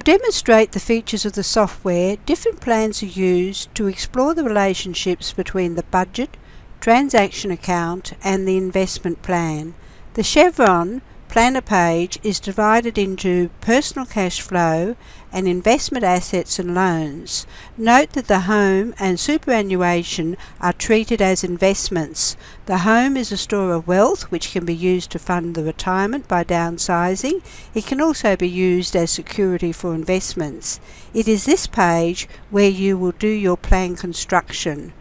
demonstrate the features of the software, different plans are used to explore the relationships between the budget, transaction account and the investment plan. The Chevron Planner page is divided into personal cash flow and investment assets and loans. Note that the home and superannuation are treated as investments. The home is a store of wealth which can be used to fund the retirement by downsizing. It can also be used as security for investments. It is this page where you will do your plan construction.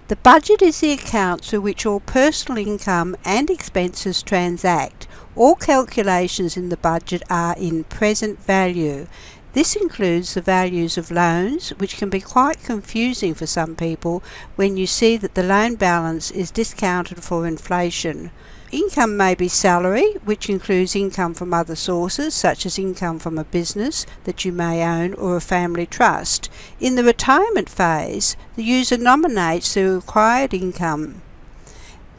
The budget is the account through which all personal income and expenses transact. All calculations in the budget are in present value. This includes the values of loans, which can be quite confusing for some people when you see that the loan balance is discounted for inflation. Income may be salary, which includes income from other sources, such as income from a business that you may own or a family trust. In the retirement phase, the user nominates the required income.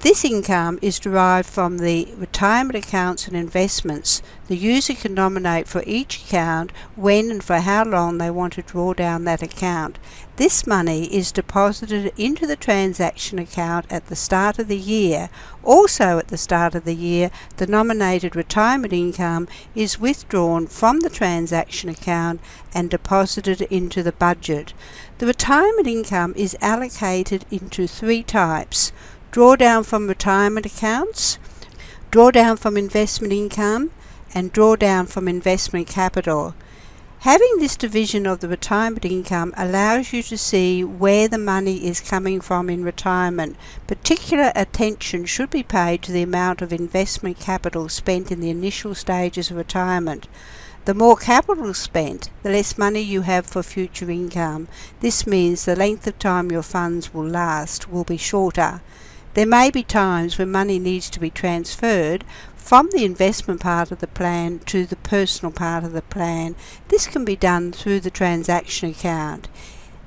This income is derived from the retirement accounts and investments. The user can nominate for each account when and for how long they want to draw down that account. This money is deposited into the transaction account at the start of the year. Also at the start of the year, the nominated retirement income is withdrawn from the transaction account and deposited into the budget. The retirement income is allocated into three types: drawdown from retirement accounts, drawdown from investment income, and drawdown from investment capital. Having this division of the retirement income allows you to see where the money is coming from in retirement. Particular attention should be paid to the amount of investment capital spent in the initial stages of retirement. The more capital spent, the less money you have for future income. This means the length of time your funds will last will be shorter. There may be times when money needs to be transferred from the investment part of the plan to the personal part of the plan. This can be done through the transaction account.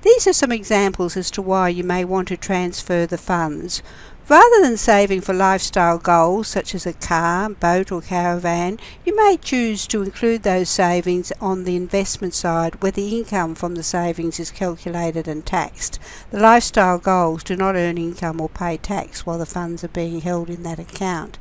These are some examples as to why you may want to transfer the funds. Rather than saving for lifestyle goals such as a car, boat or caravan, you may choose to include those savings on the investment side where the income from the savings is calculated and taxed. The lifestyle goals do not earn income or pay tax while the funds are being held in that account.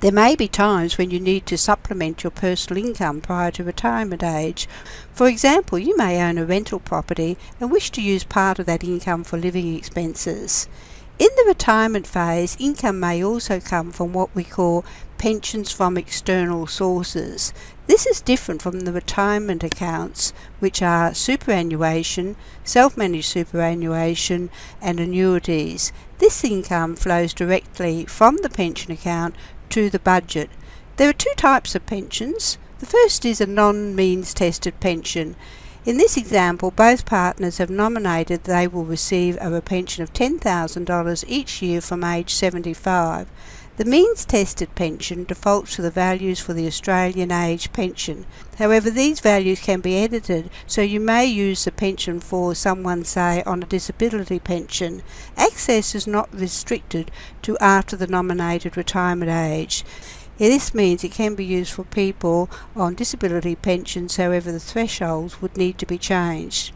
There may be times when you need to supplement your personal income prior to retirement age. For example, you may own a rental property and wish to use part of that income for living expenses. In the retirement phase, income may also come from what we call pensions from external sources. This is different from the retirement accounts, which are superannuation, self-managed superannuation and annuities. This income flows directly from the pension account to the budget. There are two types of pensions. The first is a non-means tested pension. In this example, both partners have nominated they will receive a pension of $10,000 each year from age 75. The means-tested pension defaults to the values for the Australian age pension. However, these values can be edited, so you may use the pension for someone, say, on a disability pension. Access is not restricted to after the nominated retirement age. This means it can be used for people on disability pensions, however the thresholds would need to be changed.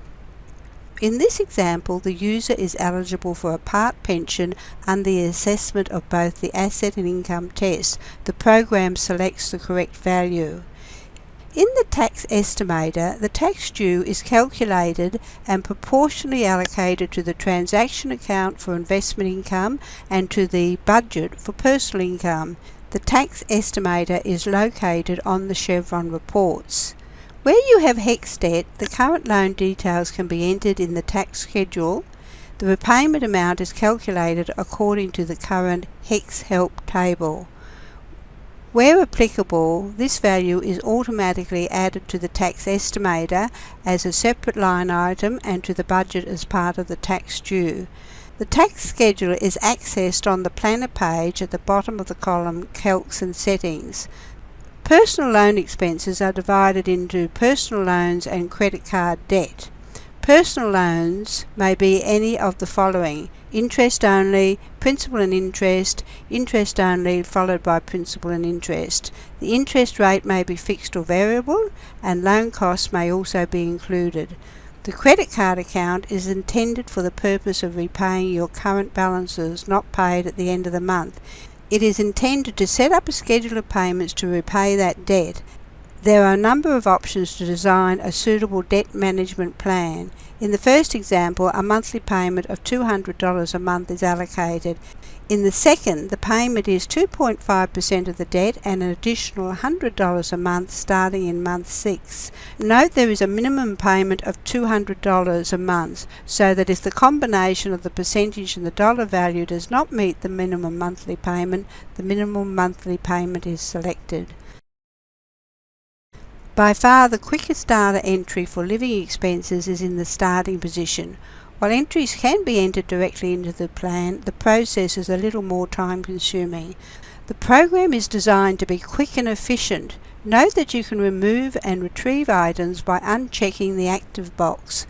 In this example, the user is eligible for a part pension under the assessment of both the asset and income test. The program selects the correct value. In the tax estimator, the tax due is calculated and proportionally allocated to the transaction account for investment income and to the budget for personal income. The tax estimator is located on the Chevron reports. Where you have HEX debt, the current loan details can be entered in the tax schedule. The repayment amount is calculated according to the current HEX help table. Where applicable, this value is automatically added to the tax estimator as a separate line item and to the budget as part of the tax due. The tax schedule is accessed on the planner page at the bottom of the column Calcs and Settings. Personal loan expenses are divided into personal loans and credit card debt. Personal loans may be any of the following: interest only, principal and interest, interest only followed by principal and interest. The interest rate may be fixed or variable, and loan costs may also be included. The credit card account is intended for the purpose of repaying your current balances not paid at the end of the month. It is intended to set up a schedule of payments to repay that debt. There are a number of options to design a suitable debt management plan. In the first example, a monthly payment of $200 a month is allocated. In the second, the payment is 2.5% of the debt and an additional $100 a month starting in month 6. Note there is a minimum payment of $200 a month, so that if the combination of the percentage and the dollar value does not meet the minimum monthly payment, the minimum monthly payment is selected. By far the quickest data entry for living expenses is in the starting position. While entries can be entered directly into the plan, the process is a little more time consuming. The program is designed to be quick and efficient. Note that you can remove and retrieve items by unchecking the active box.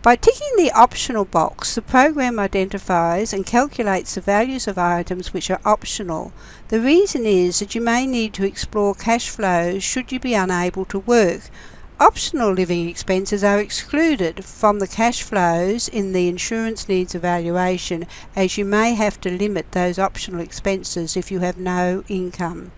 By ticking the optional box, the program identifies and calculates the values of items which are optional. The reason is that you may need to explore cash flows should you be unable to work. Optional living expenses are excluded from the cash flows in the insurance needs evaluation, as you may have to limit those optional expenses if you have no income.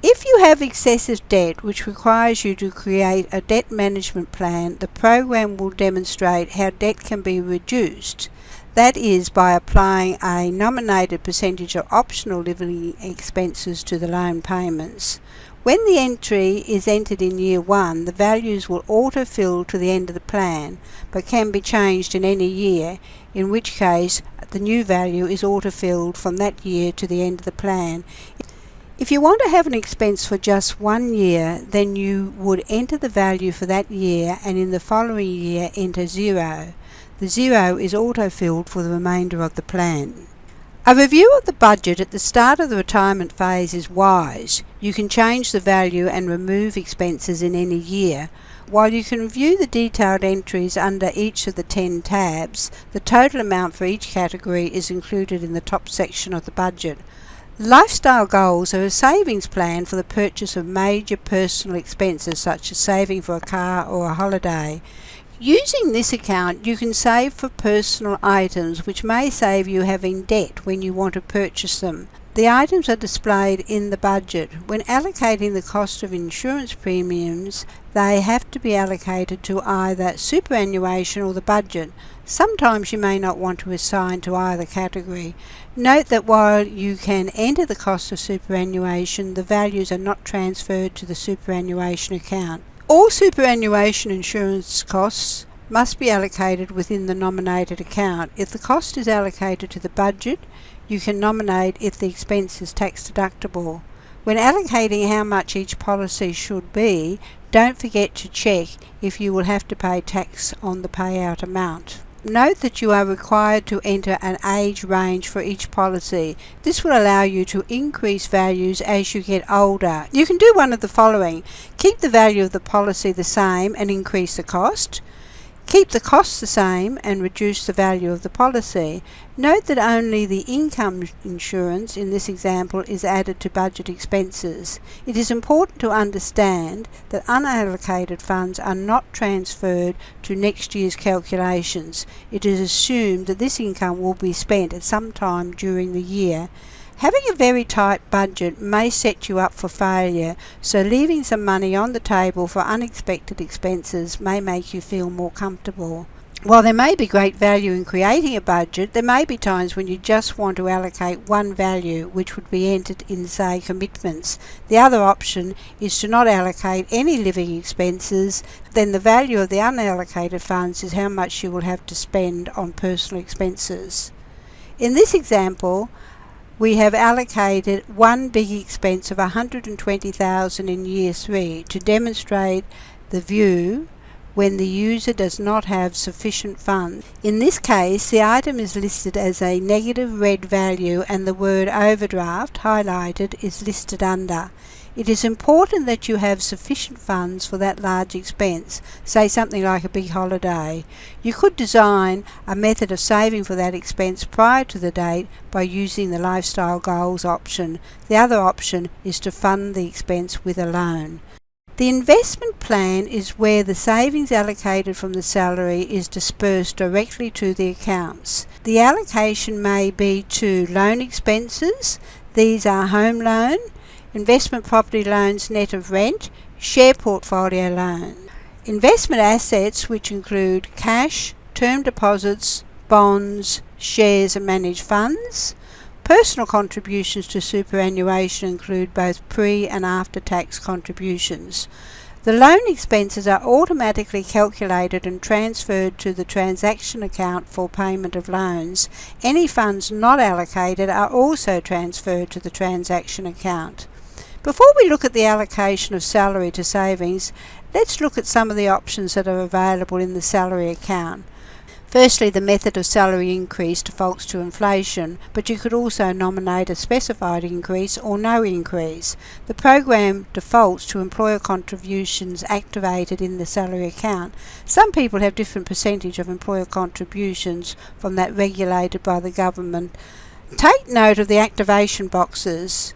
If you have excessive debt which requires you to create a debt management plan, the program will demonstrate how debt can be reduced. That is by applying a nominated percentage of optional living expenses to the loan payments. When the entry is entered in year 1, the values will auto-fill to the end of the plan, but can be changed in any year, in which case the new value is auto-filled from that year to the end of the plan. If you want to have an expense for just 1 year, then you would enter the value for that year and in the following year enter 0. The 0 is auto-filled for the remainder of the plan. A review of the budget at the start of the retirement phase is wise. You can change the value and remove expenses in any year. While you can view the detailed entries under each of the 10 tabs, the total amount for each category is included in the top section of the budget. Lifestyle goals are a savings plan for the purchase of major personal expenses such as saving for a car or a holiday. Using this account, you can save for personal items which may save you having debt when you want to purchase them. The items are displayed in the budget. When allocating the cost of insurance premiums, they have to be allocated to either superannuation or the budget. Sometimes you may not want to assign to either category. Note that while you can enter the cost of superannuation, the values are not transferred to the superannuation account. All superannuation insurance costs must be allocated within the nominated account. If the cost is allocated to the budget, you can nominate if the expense is tax deductible. When allocating how much each policy should be, don't forget to check if you will have to pay tax on the payout amount. Note that you are required to enter an age range for each policy. This will allow you to increase values as you get older. You can do one of the following: keep the value of the policy the same and increase the cost. Keep the costs the same and reduce the value of the policy. Note that only the income insurance in this example is added to budget expenses. It is important to understand that unallocated funds are not transferred to next year's calculations. It is assumed that this income will be spent at some time during the year. Having a very tight budget may set you up for failure, so leaving some money on the table for unexpected expenses may make you feel more comfortable. While there may be great value in creating a budget, there may be times when you just want to allocate one value which would be entered in, say, commitments. The other option is to not allocate any living expenses. Then the value of the unallocated funds is how much you will have to spend on personal expenses. In this example, we have allocated one big expense of $120,000 in year 3 to demonstrate the view when the user does not have sufficient funds. In this case, the item is listed as a negative red value and the word overdraft highlighted is listed under. It is important that you have sufficient funds for that large expense, say something like a big holiday. You could design a method of saving for that expense prior to the date by using the lifestyle goals option. The other option is to fund the expense with a loan. The investment plan is where the savings allocated from the salary is dispersed directly to the accounts. The allocation may be to loan expenses. These are home loan, investment property loans net of rent, share portfolio loan. Investment assets, which include cash, term deposits, bonds, shares and managed funds. Personal contributions to superannuation include both pre- and after-tax contributions. The loan expenses are automatically calculated and transferred to the transaction account for payment of loans. Any funds not allocated are also transferred to the transaction account. Before we look at the allocation of salary to savings, let's look at some of the options that are available in the salary account. Firstly, the method of salary increase defaults to inflation, but you could also nominate a specified increase or no increase. The program defaults to employer contributions activated in the salary account. Some people have different percentage of employer contributions from that regulated by the government. Take note of the activation boxes.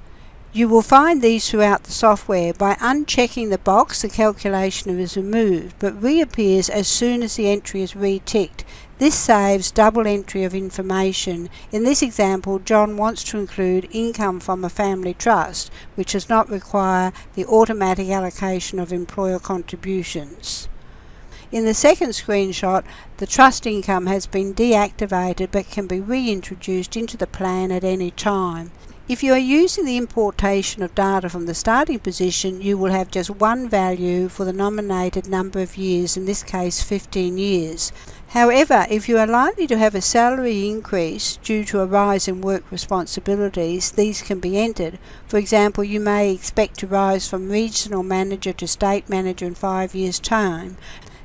You will find these throughout the software. By unchecking the box, the calculation is removed, but reappears as soon as the entry is re-ticked. This saves double entry of information. In this example, John wants to include income from a family trust, which does not require the automatic allocation of employer contributions. In the second screenshot, the trust income has been deactivated but can be reintroduced into the plan at any time. If you are using the importation of data from the starting position, you will have just one value for the nominated number of years, in this case 15 years. However, if you are likely to have a salary increase due to a rise in work responsibilities, these can be entered. For example, you may expect to rise from regional manager to state manager in 5 years' time.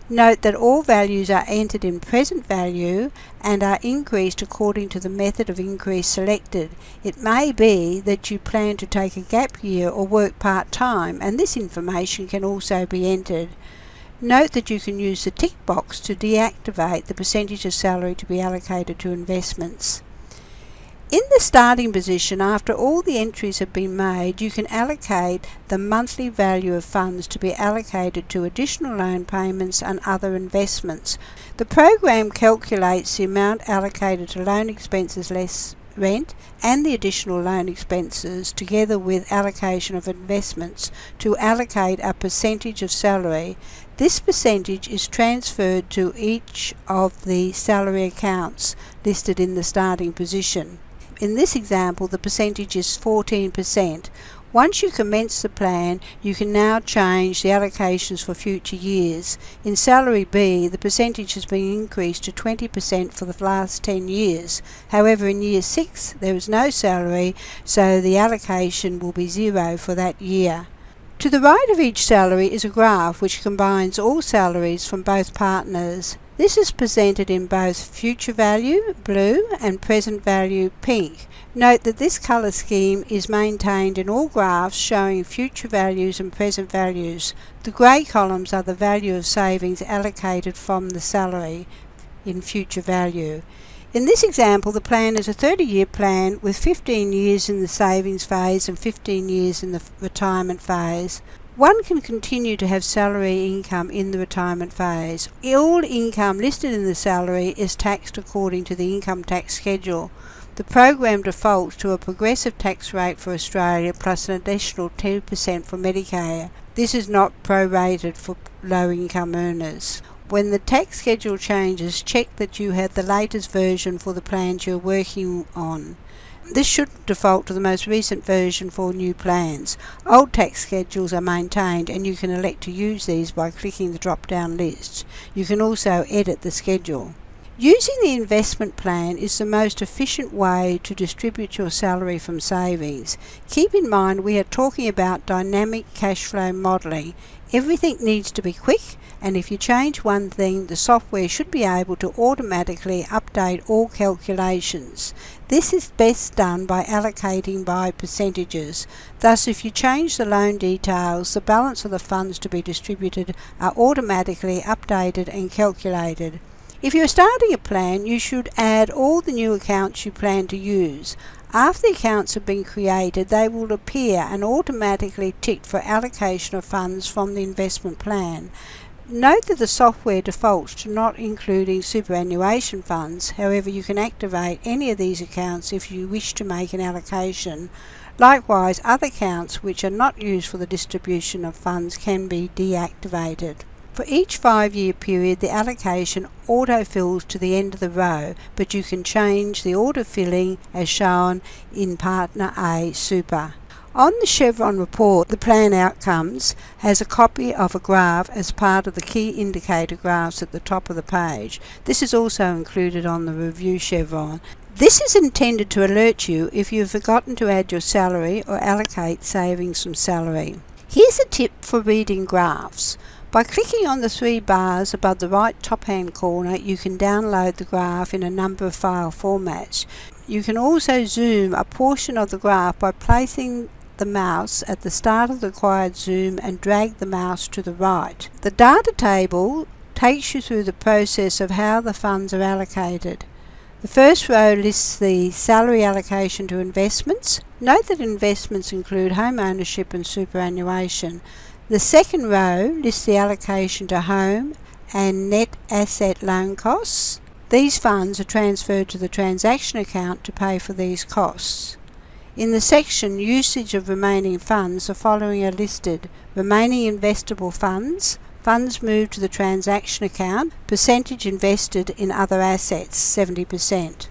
Note that all values are entered in present value and are increased according to the method of increase selected. It may be that you plan to take a gap year or work part-time, and this information can also be entered. Note that you can use the tick box to deactivate the percentage of salary to be allocated to investments. In the starting position, after all the entries have been made, you can allocate the monthly value of funds to be allocated to additional loan payments and other investments. The program calculates the amount allocated to loan expenses less rent and the additional loan expenses together with allocation of investments to allocate a percentage of salary. This percentage is transferred to each of the salary accounts listed in the starting position. In this example, the percentage is 14%. Once you commence the plan, you can now change the allocations for future years. In Salary B, the percentage has been increased to 20% for the last 10 years. However, in year 6, there is no salary, so the allocation will be 0 for that year. To the right of each salary is a graph which combines all salaries from both partners. This is presented in both future value, blue, and present value, pink. Note that this colour scheme is maintained in all graphs showing future values and present values. The grey columns are the value of savings allocated from the salary in future value. In this example, the plan is a 30-year plan with 15 years in the savings phase and 15 years in the retirement phase. One can continue to have salary income in the retirement phase. All income listed in the salary is taxed according to the income tax schedule. The program defaults to a progressive tax rate for Australia plus an additional 2% for Medicare. This is not prorated for low income earners. When the tax schedule changes, check that you have the latest version for the plans you're working on. This should default to the most recent version for new plans. Old tax schedules are maintained and you can elect to use these by clicking the drop-down list. You can also edit the schedule. Using the investment plan is the most efficient way to distribute your salary from savings. Keep in mind we are talking about dynamic cash flow modelling. Everything needs to be quick, and if you change one thing, the software should be able to automatically update all calculations. This is best done by allocating by percentages. Thus, if you change the loan details, the balance of the funds to be distributed are automatically updated and calculated. If you're starting a plan, you should add all the new accounts you plan to use. After the accounts have been created, they will appear and automatically ticked for allocation of funds from the investment plan. Note that the software defaults to not including superannuation funds. However, you can activate any of these accounts if you wish to make an allocation. Likewise, other accounts which are not used for the distribution of funds can be deactivated. For each 5-year period, the allocation autofills to the end of the row, but you can change the autofilling as shown in Partner A Super. On the Chevron report, the plan outcomes has a copy of a graph as part of the key indicator graphs at the top of the page. This is also included on the review Chevron. This is intended to alert you if you've forgotten to add your salary or allocate savings from salary. Here's a tip for reading graphs. By clicking on the 3 bars above the right top-hand corner, you can download the graph in a number of file formats. You can also zoom a portion of the graph by placing the mouse at the start of the required zoom and drag the mouse to the right. The data table takes you through the process of how the funds are allocated. The first row lists the salary allocation to investments. Note that investments include home ownership and superannuation. The second row lists the allocation to home and net asset loan costs. These funds are transferred to the transaction account to pay for these costs. In the section Usage of Remaining Funds, the following are listed: remaining investable funds, funds moved to the transaction account, percentage invested in other assets, 70%.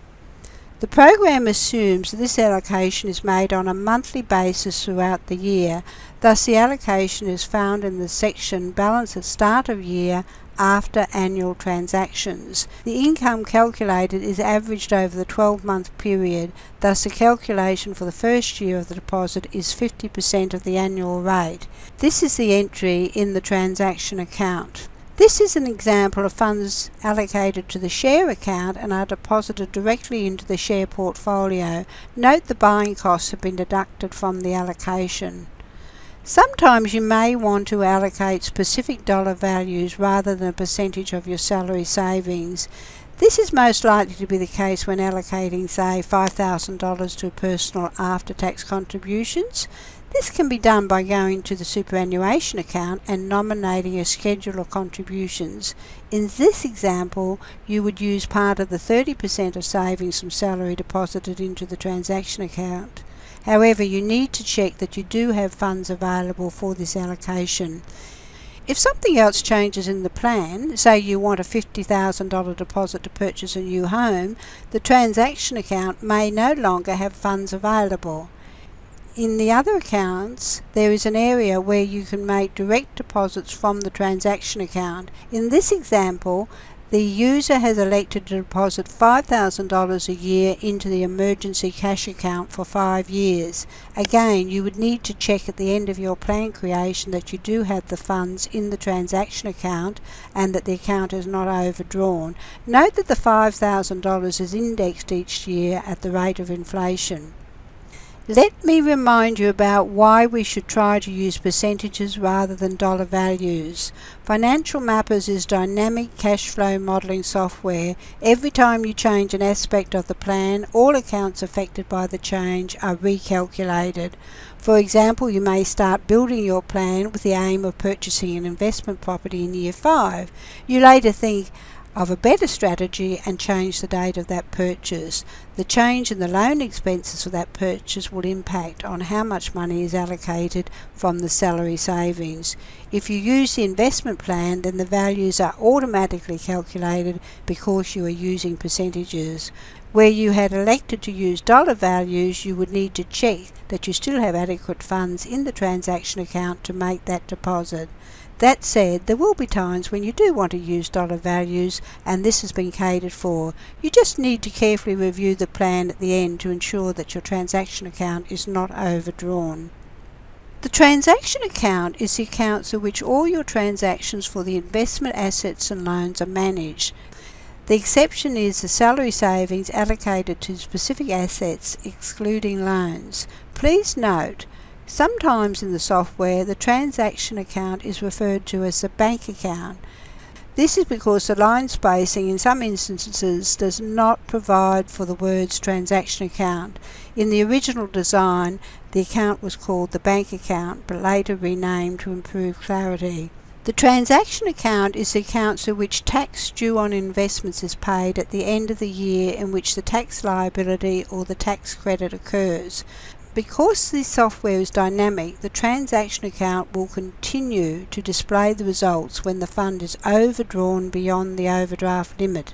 The program assumes that this allocation is made on a monthly basis throughout the year. Thus, the allocation is found in the section Balance at Start of Year after annual transactions. The income calculated is averaged over the 12-month period. Thus, the calculation for the first year of the deposit is 50% of the annual rate. This is the entry in the transaction account. This is an example of funds allocated to the share account and are deposited directly into the share portfolio. Note the buying costs have been deducted from the allocation. Sometimes you may want to allocate specific dollar values rather than a percentage of your salary savings. This is most likely to be the case when allocating, say, $5,000 to personal after-tax contributions. This can be done by going to the superannuation account and nominating a schedule of contributions. In this example, you would use part of the 30% of savings from salary deposited into the transaction account. However, you need to check that you do have funds available for this allocation. If something else changes in the plan, say you want a $50,000 deposit to purchase a new home, the transaction account may no longer have funds available. In the other accounts, there is an area where you can make direct deposits from the transaction account. In this example, the user has elected to deposit $5,000 a year into the emergency cash account for 5 years. Again, you would need to check at the end of your plan creation that you do have the funds in the transaction account and that the account is not overdrawn. Note that the $5,000 is indexed each year at the rate of inflation. Let me remind you about why we should try to use percentages rather than dollar values. Financial Mappers is dynamic cash flow modelling software. Every time you change an aspect of the plan, all accounts affected by the change are recalculated. For example, you may start building your plan with the aim of purchasing an investment property in year 5. You later think of a better strategy and change the date of that purchase. The The change in the loan expenses for that purchase will impact on how much money is allocated from the salary savings. If you use the investment plan, then the values are automatically calculated because you are using percentages. Where you had elected to use dollar values, you would need to check that you still have adequate funds in the transaction account to make that deposit. That said, there will be times when you do want to use dollar values, and this has been catered for. You just need to carefully review the plan at the end to ensure that your transaction account is not overdrawn. The transaction account is the account through which all your transactions for the investment assets and loans are managed. The exception is the salary savings allocated to specific assets, excluding loans. Please note, sometimes in the software, the transaction account is referred to as the bank account. This is because the line spacing in some instances does not provide for the words transaction account. In the original design, the account was called the bank account, but later renamed to improve clarity. The transaction account is the account through which tax due on investments is paid at the end of the year in which the tax liability or the tax credit occurs. Because this software is dynamic, the transaction account will continue to display the results when the fund is overdrawn beyond the overdraft limit.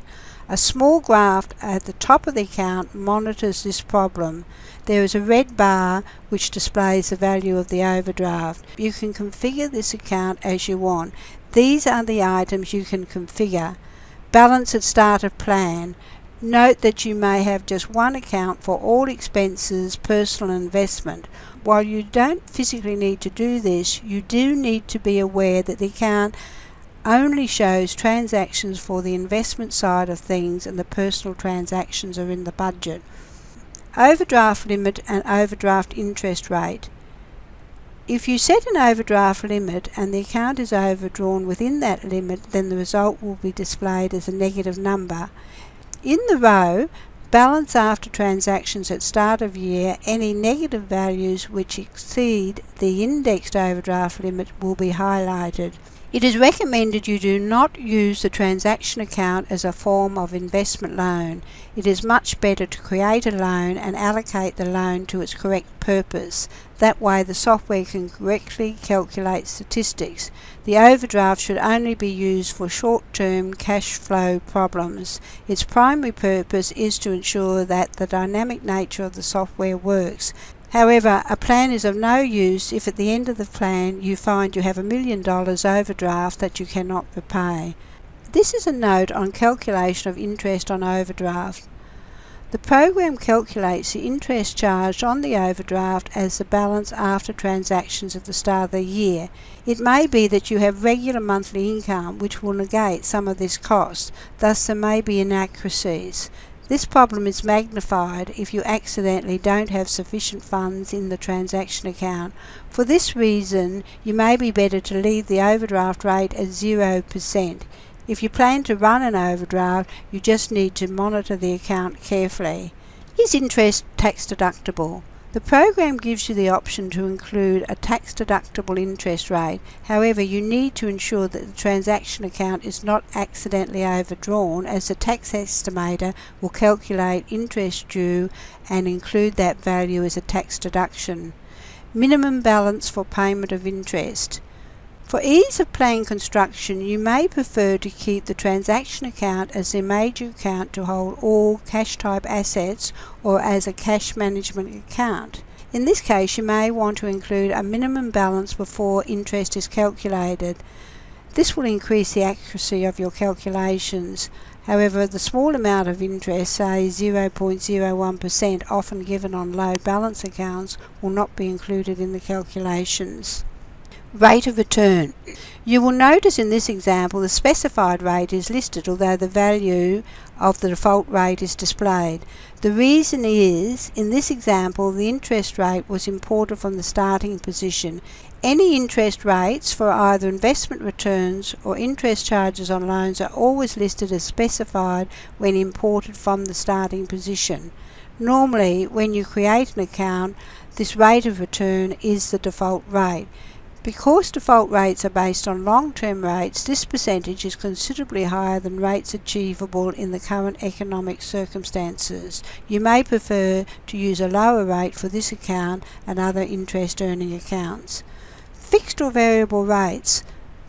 A small graph at the top of the account monitors this problem. There is a red bar which displays the value of the overdraft. You can configure this account as you want. These are the items you can configure. Balance at start of plan. Note that you may have just one account for all expenses, personal and investment. While you don't physically need to do this, you do need to be aware that the account only shows transactions for the investment side of things and the personal transactions are in the budget. Overdraft limit and overdraft interest rate. If you set an overdraft limit and the account is overdrawn within that limit, then the result will be displayed as a negative number. In the row, balance after transactions at start of year, any negative values which exceed the indexed overdraft limit will be highlighted. It is recommended you do not use the transaction account as a form of investment loan. It is much better to create a loan and allocate the loan to its correct purpose. That way the software can correctly calculate statistics. The overdraft should only be used for short-term cash flow problems. Its primary purpose is to ensure that the dynamic nature of the software works. However, a plan is of no use if at the end of the plan you find you have $1 million overdraft that you cannot repay. This is a note on calculation of interest on overdraft. The program calculates the interest charged on the overdraft as the balance after transactions at the start of the year. It may be that you have regular monthly income which will negate some of this cost, thus there may be inaccuracies. This problem is magnified if you accidentally don't have sufficient funds in the transaction account. For this reason, you may be better to leave the overdraft rate at 0%. If you plan to run an overdraft, you just need to monitor the account carefully. Is interest tax deductible? The program gives you the option to include a tax-deductible interest rate. However, you need to ensure that the transaction account is not accidentally overdrawn, as the tax estimator will calculate interest due and include that value as a tax deduction. Minimum balance for payment of interest. For ease of plan construction, you may prefer to keep the transaction account as the major account to hold all cash-type assets or as a cash management account. In this case, you may want to include a minimum balance before interest is calculated. This will increase the accuracy of your calculations. However, the small amount of interest, say 0.01%, often given on low balance accounts, will not be included in the calculations. Rate of return. You will notice in this example the specified rate is listed, although the value of the default rate is displayed. The reason is, in this example, the interest rate was imported from the starting position. Any interest rates for either investment returns or interest charges on loans are always listed as specified when imported from the starting position. Normally, when you create an account, this rate of return is the default rate. Because default rates are based on long-term rates, this percentage is considerably higher than rates achievable in the current economic circumstances. You may prefer to use a lower rate for this account and other interest-earning accounts. Fixed or variable rates.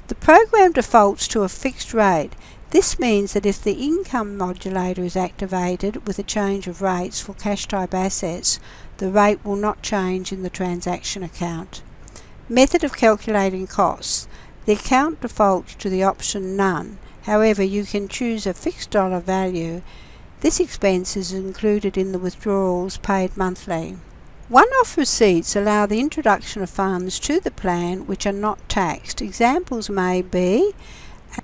The program defaults to a fixed rate. This means that if the income modulator is activated with a change of rates for cash-type assets, the rate will not change in the transaction account. Method of calculating costs. The account defaults to the option None. However, you can choose a fixed dollar value. This expense is included in the withdrawals paid monthly. One-off receipts allow the introduction of funds to the plan which are not taxed. Examples may be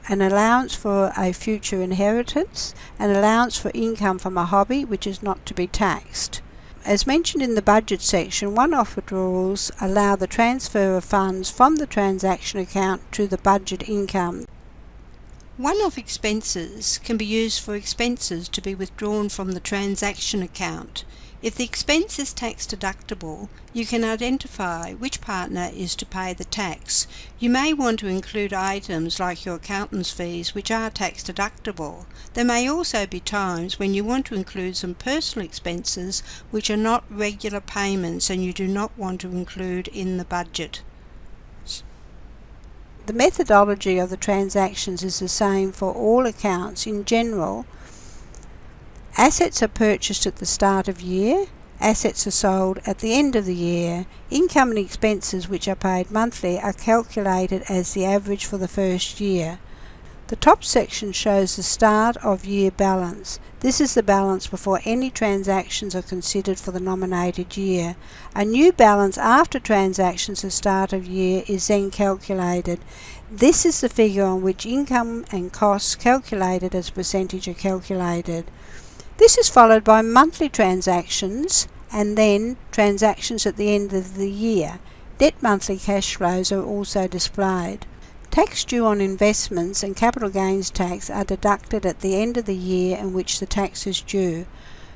an allowance for a future inheritance, an allowance for income from a hobby which is not to be taxed. As mentioned in the budget section, one-off withdrawals allow the transfer of funds from the transaction account to the budget income. One-off expenses can be used for expenses to be withdrawn from the transaction account. If the expense is tax deductible, you can identify which partner is to pay the tax. You may want to include items like your accountant's fees, which are tax deductible. There may also be times when you want to include some personal expenses which are not regular payments and you do not want to include in the budget. The methodology of the transactions is the same for all accounts. In general, assets are purchased at the start of year, assets are sold at the end of the year. Income and expenses which are paid monthly are calculated as the average for the first year. The top section shows the start of year balance. This is the balance before any transactions are considered for the nominated year. A new balance after transactions at start of year is then calculated. This is the figure on which income and costs calculated as a percentage are calculated. This is followed by monthly transactions and then transactions at the end of the year. Net monthly cash flows are also displayed. Tax due on investments and capital gains tax are deducted at the end of the year in which the tax is due.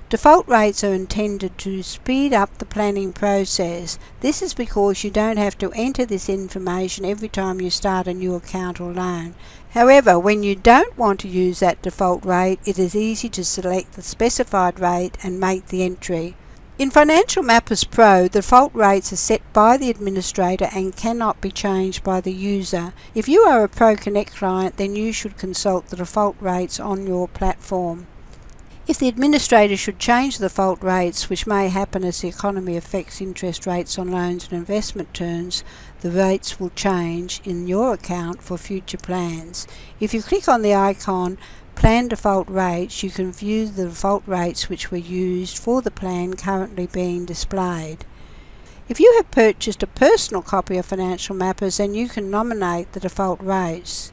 Default rates are intended to speed up the planning process. This is because you don't have to enter this information every time you start a new account or loan. However, when you don't want to use that default rate, it is easy to select the specified rate and make the entry. In Financial Mappers Pro, the default rates are set by the administrator and cannot be changed by the user. If you are a Pro Connect client, then you should consult the default rates on your platform. If the administrator should change the default rates, which may happen as the economy affects interest rates on loans and investment terms, the rates will change in your account for future plans. If you click on the icon Plan Default Rates, you can view the default rates which were used for the plan currently being displayed. If you have purchased a personal copy of Financial Mappers, then you can nominate the default rates.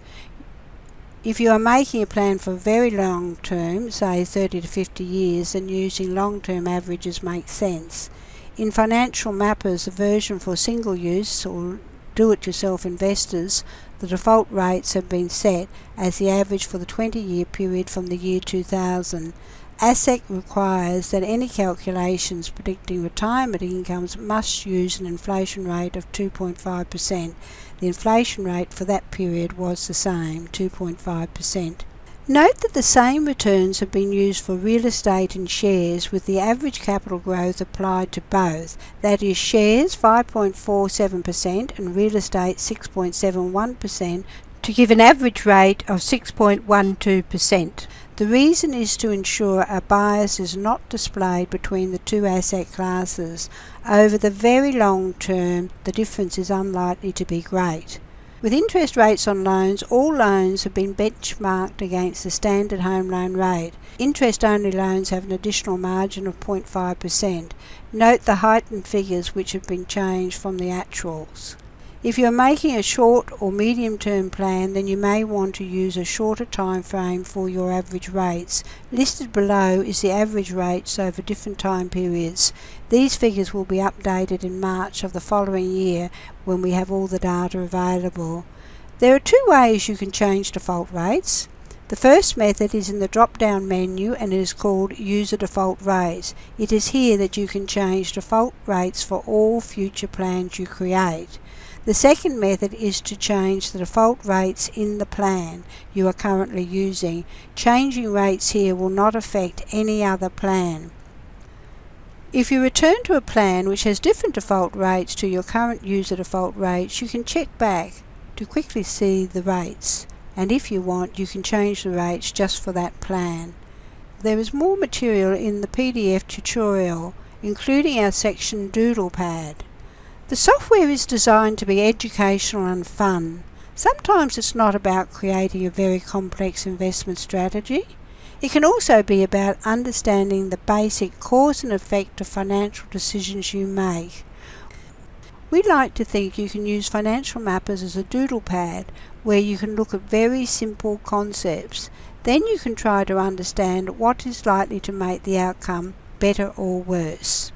If you are making a plan for very long term, say 30 to 50 years, then using long-term averages makes sense. In Financial Mappers, a version for single use or do-it-yourself investors, the default rates have been set as the average for the 20-year period from the year 2000. ASIC requires that any calculations predicting retirement incomes must use an inflation rate of 2.5%. The inflation rate for that period was the same, 2.5%. Note that the same returns have been used for real estate and shares, with the average capital growth applied to both, that is, shares 5.47% and real estate 6.71%, to give an average rate of 6.12%. The reason is to ensure a bias is not displayed between the two asset classes. Over the very long term, the difference is unlikely to be great. With interest rates on loans, all loans have been benchmarked against the standard home loan rate. Interest-only loans have an additional margin of 0.5%. Note the heightened figures which have been changed from the actuals. If you are making a short or medium-term plan, then you may want to use a shorter time frame for your average rates. Listed below is the average rates over different time periods. These figures will be updated in March of the following year when we have all the data available. There are two ways you can change default rates. The first method is in the drop-down menu and it is called User Default Rates. It is here that you can change default rates for all future plans you create. The second method is to change the default rates in the plan you are currently using. Changing rates here will not affect any other plan. If you return to a plan which has different default rates to your current user default rates, you can check back to quickly see the rates, and if you want, you can change the rates just for that plan. There is more material in the PDF tutorial, including our section Doodle Pad. The software is designed to be educational and fun. Sometimes it's not about creating a very complex investment strategy. It can also be about understanding the basic cause and effect of financial decisions you make. We like to think you can use financial mappers as a doodle pad where you can look at very simple concepts. Then you can try to understand what is likely to make the outcome better or worse.